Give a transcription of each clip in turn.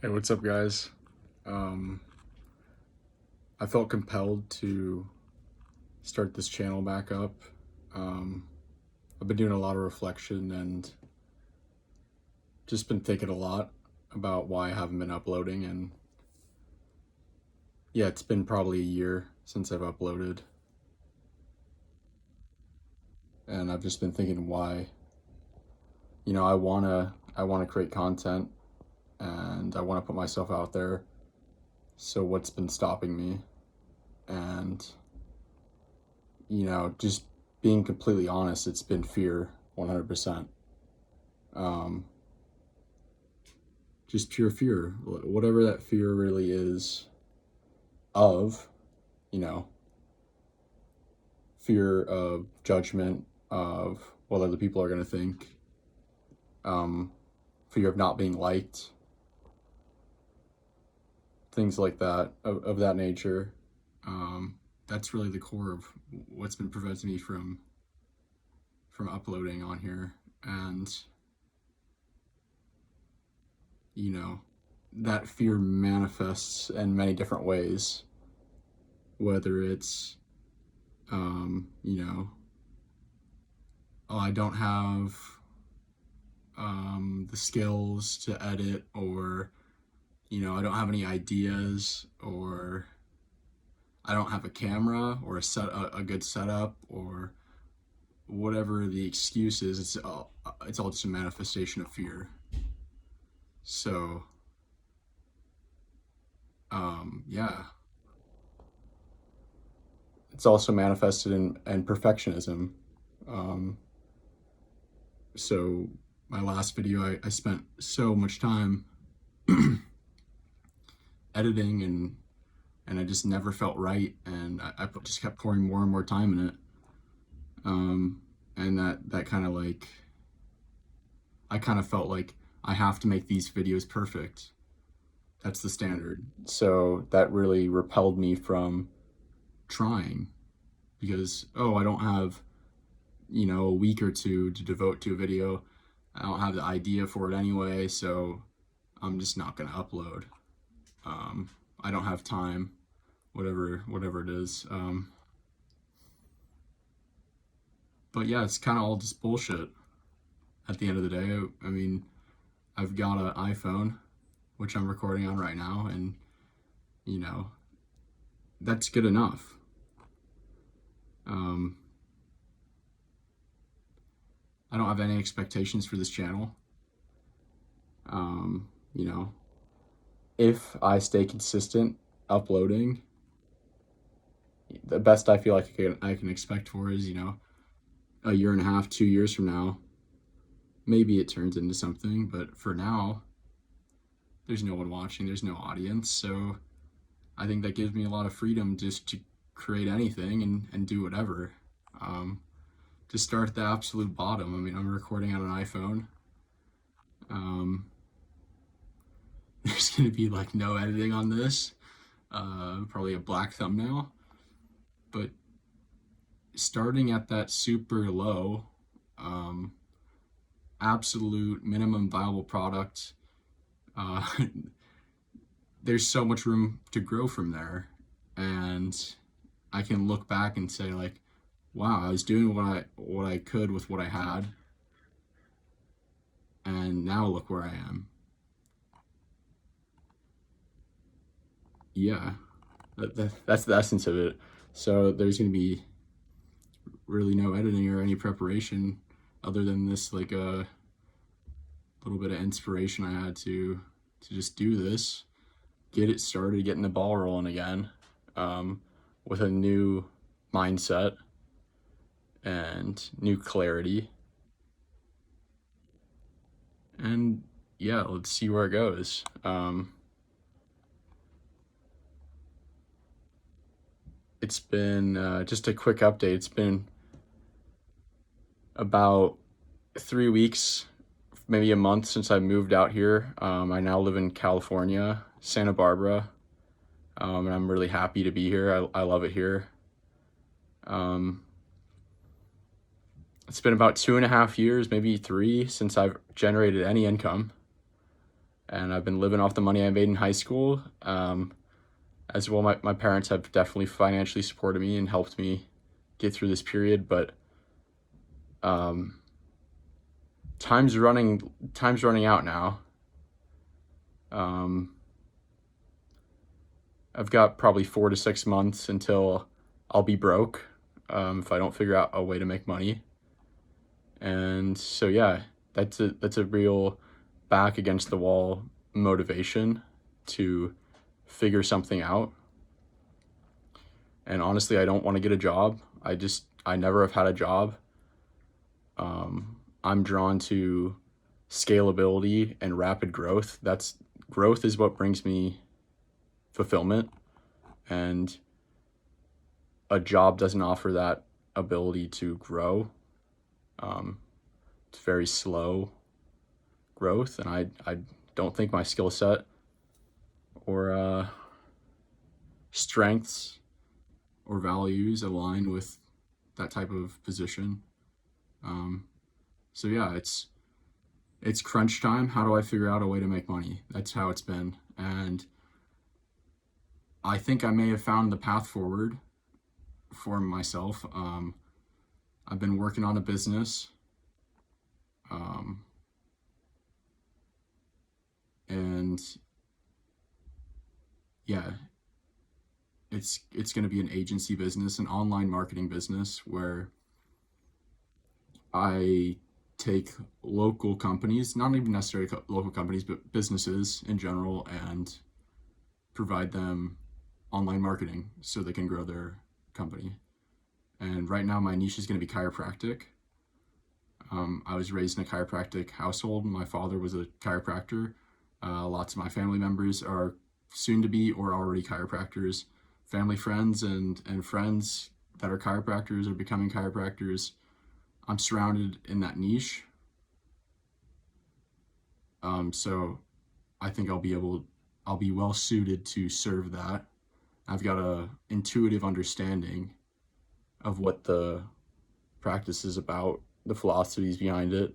Hey, what's up, guys? Um, I felt compelled to start this channel back up. Um, I've been doing a lot of reflection and just been thinking a lot about why I haven't been uploading. And yeah, it's been probably a year since I've uploaded. And I've just been thinking why. I wanna create content and I wanna put myself out there. So what's been stopping me? And just being completely honest, it's been fear, 100%. Um, just pure fear, whatever that fear really is of, you know, fear of judgment, of what other people are going to think, um, fear of not being liked, things like that, of that nature. Um, that's really the core of what's been preventing me from uploading on here. And you know that fear manifests in many different ways, whether it's you know, oh, I don't have the skills to edit, or I don't have any ideas, or I don't have a camera or a good setup, or whatever the excuse is. It's all just a manifestation of fear. So yeah, it's also manifested in perfectionism. Um, so my last video, I spent so much time editing, and I just never felt right, and I just kept pouring more and more time in it. And that kind of like, I kind of felt like I have to make these videos perfect. That's the standard. So that really repelled me from trying, because I don't have a week or two to devote to a video. I don't have the idea for it anyway, so I'm just not gonna upload. I don't have time, whatever it is. But yeah, it's kind of all just bullshit at the end of the day. I mean, I've got an iPhone, which I'm recording on right now, and you know, that's good enough. Um, I don't have any expectations for this channel. Um, you know, if I stay consistent uploading, the best I feel like I can expect for is, a year and a half, 2 years from now, maybe it turns into something. But for now, there's no one watching, there's no audience. So I think that gives me a lot of freedom just to create anything and do whatever. To start at the absolute bottom, I mean, I'm recording on an iPhone. There's gonna be like no editing on this, probably a black thumbnail. But starting at that super low, um, absolute minimum viable product, uh, there's so much room to grow from there. And I can look back and say, like, wow, I was doing what I could with what I had, and now look where I am. Yeah, that's the essence of it. So there's gonna be really no editing or any preparation, other than this, like, a little bit of inspiration I had to just do this, get it started, getting the ball rolling again, with a new mindset and new clarity. And yeah, let's see where it goes. It's been just a quick update. It's been about 3 weeks, maybe a month since I moved out here. I now live in California, Santa Barbara, and I'm really happy to be here. I love it here. It's been about 2.5 years, maybe 3, since I've generated any income. and I've been living off the money I made in high school. As well, my parents have definitely financially supported me and helped me get through this period, but um, time's running out now. Um, I've got probably 4 to 6 months until I'll be broke, if I don't figure out a way to make money. And so yeah, that's a real back against the wall motivation to figure something out. And honestly, I don't want to get a job. I never have had a job. I'm drawn to scalability and rapid growth. That's Growth is what brings me fulfillment, and a job doesn't offer that ability to grow. It's very slow growth, and I don't think my skill set or strengths or values align with that type of position. Um, so yeah, it's crunch time. How do I figure out a way to make money? That's how it's been, and I think I may have found the path forward for myself. I've been working on a business, um, and yeah, it's going to be an agency business, an online marketing business where I take local companies, not even necessarily local companies, but businesses in general, and provide them online marketing so they can grow their company. And right now, my niche is going to be chiropractic. I was raised in a chiropractic household. My father was a chiropractor. Lots of my family members are soon to be or already chiropractors. Family friends and friends that are chiropractors or becoming chiropractors. I'm surrounded in that niche. So I think I'll be well suited to serve that. I've got a intuitive understanding of what the practice is about, the philosophies behind it,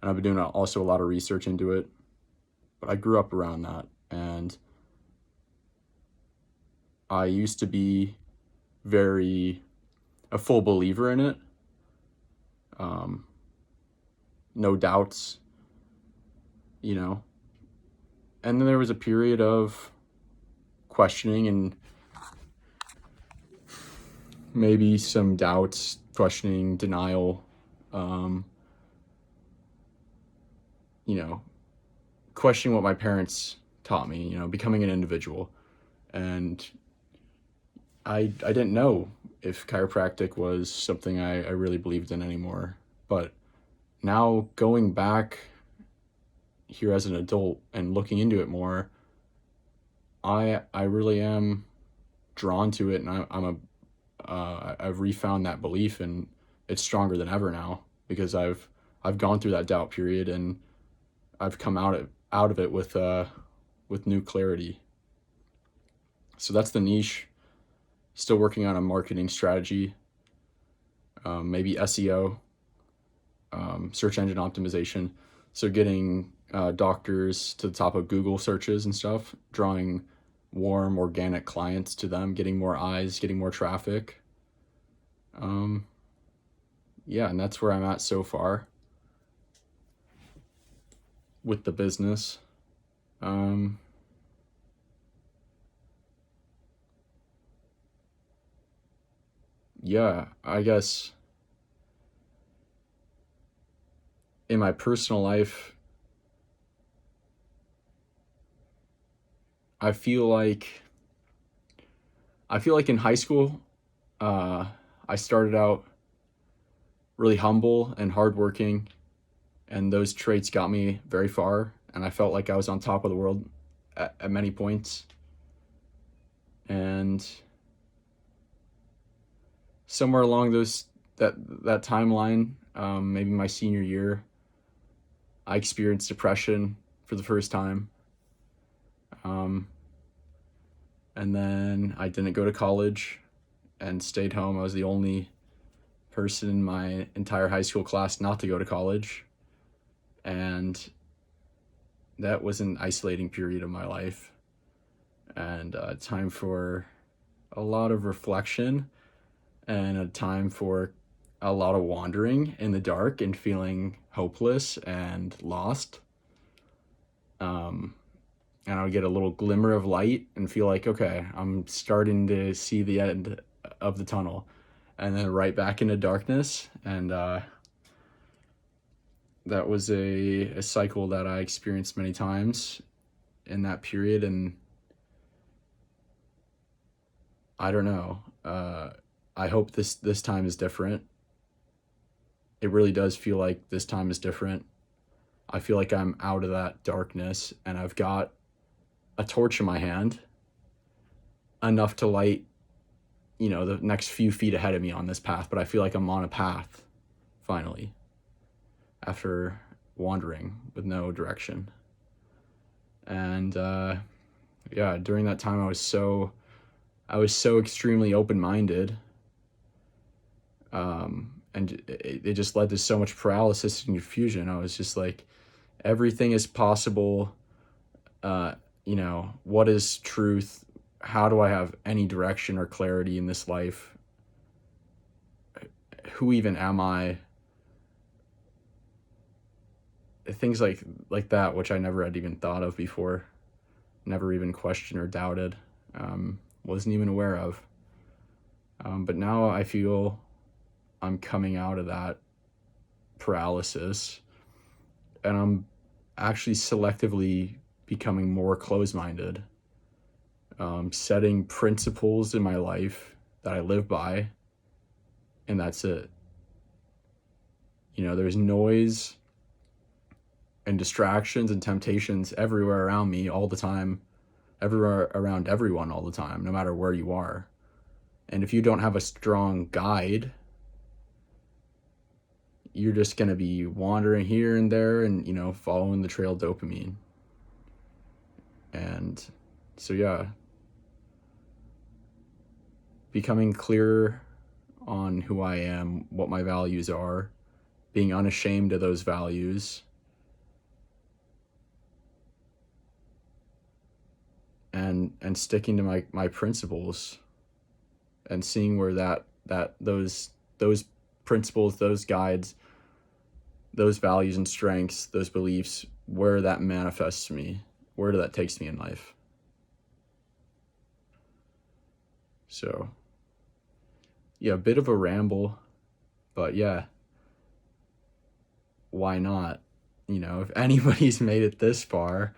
and I've been doing also a lot of research into it. But I grew up around that, and I used to be very a full believer in it. Um, no doubts, you know. And then there was a period of questioning and maybe some doubts, questioning, denial, um, you know, questioning what my parents taught me, becoming an individual. And I didn't know if chiropractic was something I really believed in anymore. But now going back here as an adult and looking into it more, I really am drawn to it, and I've refound that belief, and it's stronger than ever now because I've gone through that doubt period, and I've come out of it with new clarity. So that's the niche. Still working on a marketing strategy, maybe SEO, search engine optimization. So getting doctors to the top of Google searches and stuff, drawing warm, organic clients to them, getting more eyes, getting more traffic. Yeah, and that's where I'm at so far with the business. Um, yeah, I guess in my personal life, I feel like in high school, uh, I started out really humble and hardworking, and those traits got me very far. And I felt like I was on top of the world at many points. And somewhere along that timeline, maybe my senior year, I experienced depression for the first time. Um, and then I didn't go to college and stayed home. I was the only person in my entire high school class not to go to college. And that was an isolating period of my life, and time for a lot of reflection, and a time for a lot of wandering in the dark and feeling hopeless and lost. Um, and I would get a little glimmer of light and feel like, okay, I'm starting to see the end of the tunnel, and then right back into darkness. And that was a cycle that I experienced many times in that period. And I don't know. I hope this time is different. It really does feel like this time is different. I feel like I'm out of that darkness, and I've got a torch in my hand, enough to light, the next few feet ahead of me on this path. But I feel like I'm on a path, finally, after wandering with no direction. And yeah, during that time, I was so extremely open-minded, and it just led to so much paralysis and confusion. I was just like, everything is possible. What is truth? How do I have any direction or clarity in this life? Who even am I? Things like that, which I never had even thought of before, never even questioned or doubted, wasn't even aware of. But now I feel I'm coming out of that paralysis, and I'm actually selectively becoming more closed-minded, setting principles in my life that I live by, and that's it. There's noise and distractions and temptations everywhere around me all the time, everywhere around everyone all the time, no matter where you are. And if you don't have a strong guide, you're just going to be wandering here and there and, following the trail of dopamine. And so, yeah, becoming clear on who I am, what my values are, being unashamed of those values, and sticking to my principles, and seeing where those principles, those guides, those values and strengths, those beliefs, where that manifests me, where that takes me in life. So, yeah, a bit of a ramble, but yeah, why not? If anybody's made it this far,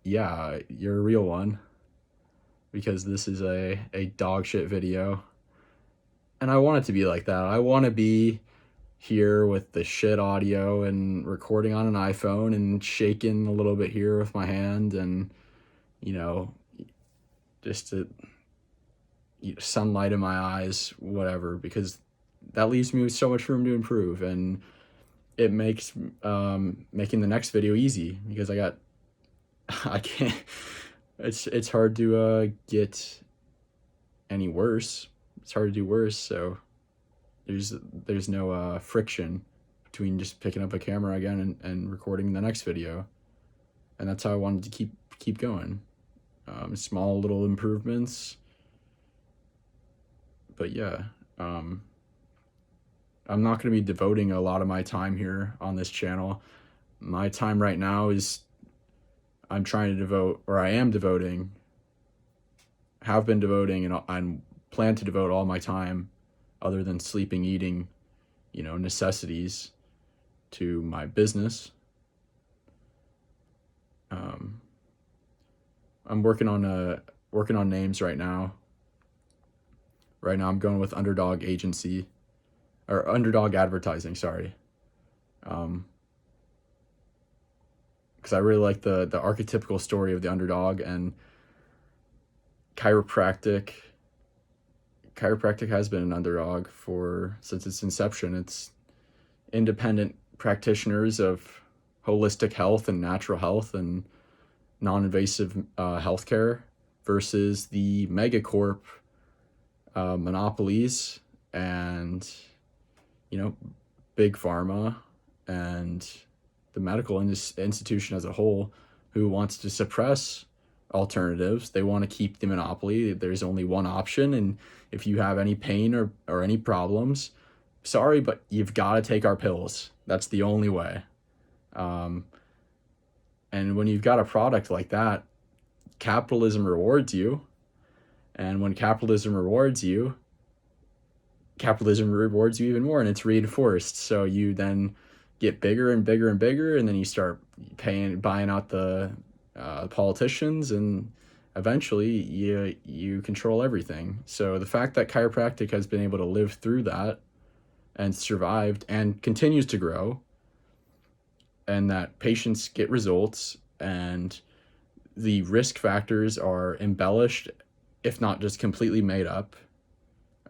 yeah, you're a real one, because this is a dog shit video. And I want it to be like that. I want to be here with the shit audio and recording on an iPhone and shaking a little bit here with my hand, and, just to sunlight in my eyes, whatever, because that leaves me with so much room to improve. And it makes making the next video easy, because I can't, it's hard to get any worse. It's hard to do worse. So there's no friction between just picking up a camera again and recording the next video. And that's how I wanted to keep going. Small little improvements. But yeah, I'm not going to be devoting a lot of my time here on this channel. My time right now is, I'm trying to devote, or I am devoting, have been devoting, and I plan to devote all my time, other than sleeping, eating, necessities, to my business. I'm working on names right now. Right now I'm going with Underdog Agency, or Underdog Advertising, sorry. Because I really like the archetypical story of the underdog. And chiropractic has been an underdog since its inception. It's independent practitioners of holistic health and natural health and non-invasive healthcare versus the megacorp monopolies and big pharma and the medical institution as a whole, who wants to suppress alternatives. They want to keep the monopoly. There's only one option, and if you have any pain or any problems, sorry, but you've got to take our pills. That's the only way. And when you've got a product like that, capitalism rewards you. And when capitalism rewards you even more, and it's reinforced. So you then get bigger and bigger and bigger, and then you start buying out the politicians, and eventually you control everything. So the fact that chiropractic has been able to live through that and survived and continues to grow, and that patients get results, and the risk factors are embellished, if not just completely made up,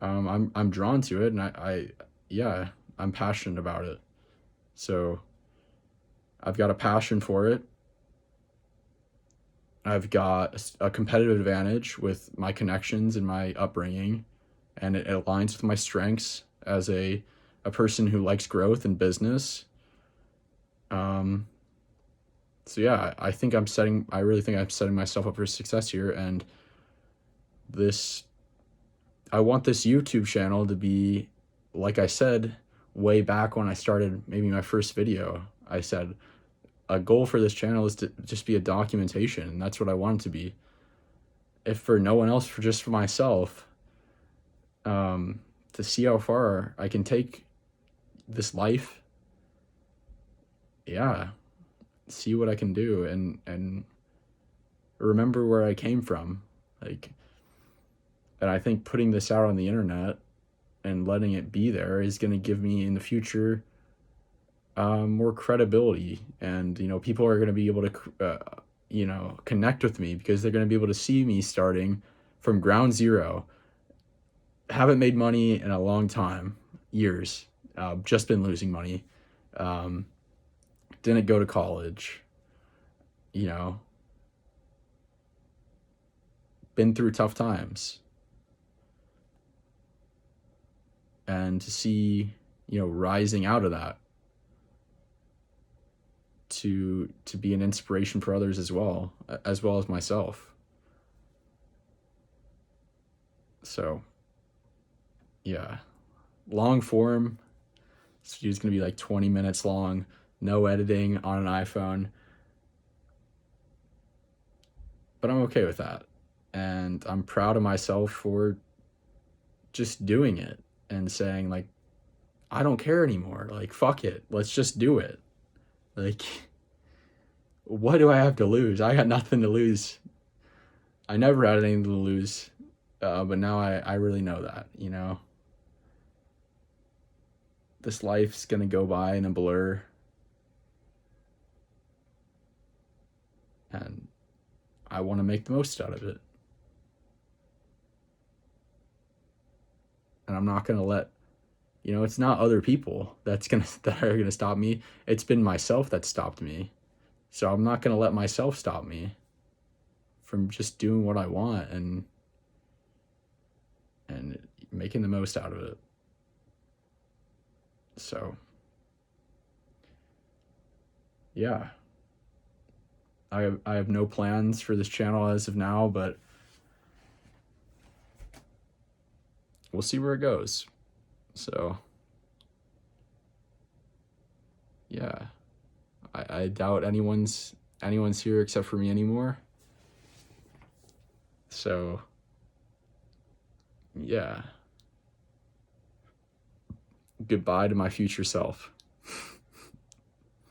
I'm drawn to it, and I'm passionate about it. So I've got a passion for it. I've got a competitive advantage with my connections and my upbringing, and it aligns with my strengths as a person who likes growth and business. So yeah, I really think I'm setting myself up for success here, and I want this YouTube channel to be, like I said, way back when I started maybe my first video, I said a goal for this channel is to just be a documentation, and that's what I want it to be. If for no one else, for myself, to see how far I can take this life. Yeah, see what I can do, and remember where I came from. And I think putting this out on the internet and letting it be there is going to give me in the future more credibility, and people are going to be able to connect with me, because they're going to be able to see me starting from ground zero. Haven't made money in a long time, years, just been losing money, didn't go to college, been through tough times, and to see rising out of that, to be an inspiration for others as well as myself. So yeah, long form. This video's gonna be like 20 minutes long, no editing on an iPhone, but I'm okay with that, and I'm proud of myself for just doing it and saying, like, I don't care anymore, like, fuck it, let's just do it. Like, what do I have to lose? I got nothing to lose. I never had anything to lose, but now I really know that, this life's gonna go by in a blur, and I want to make the most out of it. And I'm not gonna let, it's not other people that are gonna stop me. It's been myself that stopped me. So I'm not gonna let myself stop me from just doing what I want and making the most out of it. So yeah, I have no plans for this channel as of now, but we'll see where it goes. So yeah, I doubt anyone's here except for me anymore. So yeah, goodbye to my future self.